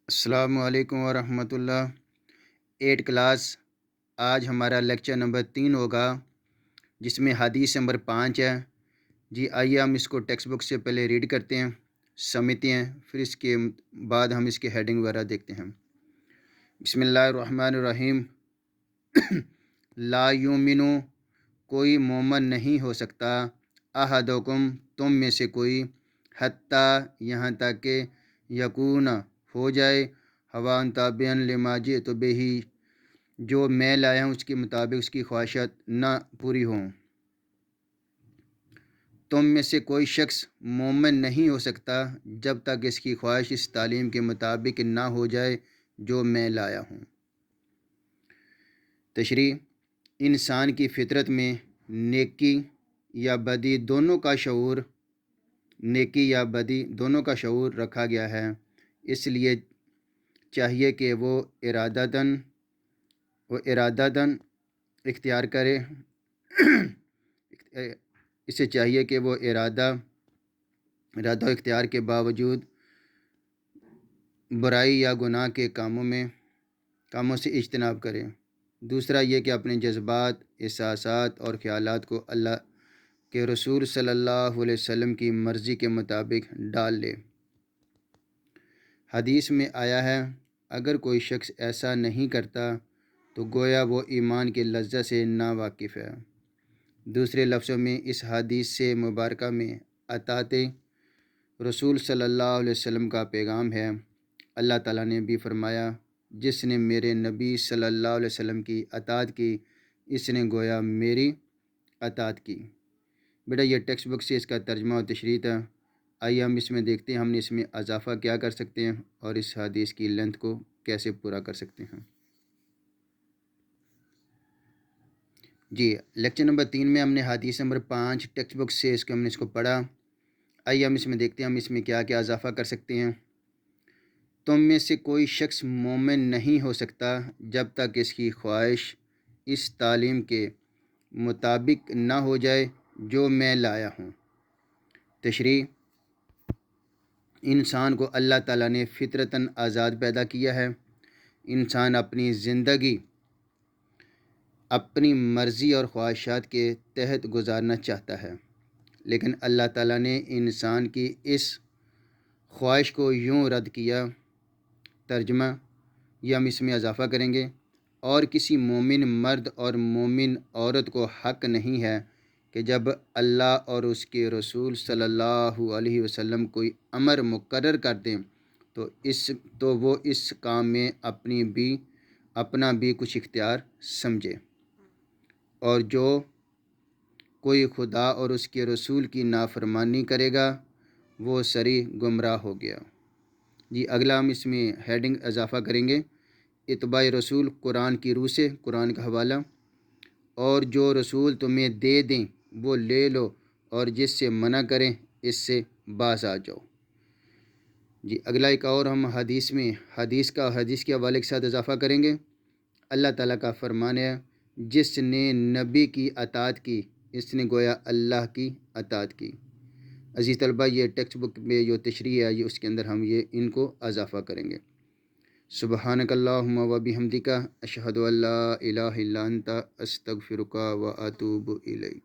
السلام علیکم ورحمۃ اللہ۔ 8 کلاس آج ہمارا لیکچر نمبر 3 ہوگا، جس میں حدیث نمبر 5 ہے۔ جی آئیے ہم اس کو ٹیکسٹ بک سے پہلے ریڈ کرتے ہیں، سمجھتے ہیں، پھر اس کے بعد ہم اس کے ہیڈنگ وغیرہ دیکھتے ہیں۔ بسم اللہ الرحمن الرحیم۔ لا یؤمنو، کوئی مومن نہیں ہو سکتا، احدکم، تم میں سے کوئی، حتیٰ، یہاں تک کہ، یکون، ہو جائے، ہواً تابعاً لما جئت بہ، جو میں لایا ہوں اس کے مطابق اس کی خواہشات نہ پوری ہوں۔ تم میں سے کوئی شخص مومن نہیں ہو سکتا جب تک اس کی خواہش اس تعلیم کے مطابق نہ ہو جائے جو میں لایا ہوں۔ تشریح: انسان کی فطرت میں نیکی یا بدی دونوں کا شعور رکھا گیا ہے، اس لیے چاہیے کہ وہ ارادتاً اختیار کرے اسے چاہیے کہ وہ ارادہ و اختیار کے باوجود برائی یا گناہ کے کاموں سے اجتناب کرے۔ دوسرا یہ کہ اپنے جذبات، احساسات اور خیالات کو اللہ کے رسول صلی اللہ علیہ وسلم کی مرضی کے مطابق ڈال لے۔ حدیث میں آیا ہے، اگر کوئی شخص ایسا نہیں کرتا تو گویا وہ ایمان کی لذت سے ناواقف ہے۔ دوسرے لفظوں میں اس حدیث سے مبارکہ میں اطاعت رسول صلی اللہ علیہ وسلم کا پیغام ہے۔ اللہ تعالیٰ نے بھی فرمایا، جس نے میرے نبی صلی اللہ علیہ وسلم کی اطاعت کی، اس نے گویا میری اطاعت کی۔ بیٹا یہ ٹیکسٹ بک سے اس کا ترجمہ و تشریح تھا۔ آئیے ہم اس میں دیکھتے ہیں ہم نے اس میں اضافہ کیا کر سکتے ہیں اور اس حدیث کی لینتھ کو کیسے پورا کر سکتے ہیں۔ جی لیکچر نمبر 3 میں ہم نے حدیث نمبر 5 ٹیکسٹ بک سے ہم نے اس کو پڑھا۔ آئیے ہم اس میں دیکھتے ہیں ہم اس میں کیا کیا اضافہ کر سکتے ہیں۔ تم میں سے کوئی شخص مومن نہیں ہو سکتا جب تک اس کی خواہش اس تعلیم کے مطابق نہ ہو جائے جو میں لایا ہوں۔ تشریح: انسان کو اللہ تعالیٰ نے فطرتاً آزاد پیدا کیا ہے۔ انسان اپنی زندگی اپنی مرضی اور خواہشات کے تحت گزارنا چاہتا ہے، لیکن اللہ تعالیٰ نے انسان کی اس خواہش کو یوں رد کیا۔ ترجمہ: یہ ہم اس میں اضافہ کریں گے، اور کسی مومن مرد اور مومن عورت کو حق نہیں ہے کہ جب اللہ اور اس کے رسول صلی اللہ علیہ وسلم کوئی امر مقرر کر دیں تو وہ اس کام میں اپنا بھی کچھ اختیار سمجھے، اور جو کوئی خدا اور اس کے رسول کی نافرمانی کرے گا وہ صریح گمراہ ہو گیا۔ جی اگلا ہم اس میں ہیڈنگ اضافہ کریں گے، اتباع رسول قرآن کی روح سے، قرآن کا حوالہ، اور جو رسول تمہیں دے دیں وہ لے لو، اور جس سے منع کریں اس سے باز آ جاؤ۔ جی اگلا ایک اور ہم حدیث کے حوالے کے ساتھ اضافہ کریں گے۔ اللہ تعالیٰ کا فرمان ہے، جس نے نبی کی اطاعت کی اس نے گویا اللہ کی اطاعت کی۔ عزیز طلبہ یہ ٹیکسٹ بک میں جو تشریح ہے اس کے اندر ہم ان کو اضافہ کریں گے۔ سبحانک اللہم و بحمدک، اشہد ان لا الہ الا انت، استغفرک و اتوب الیک۔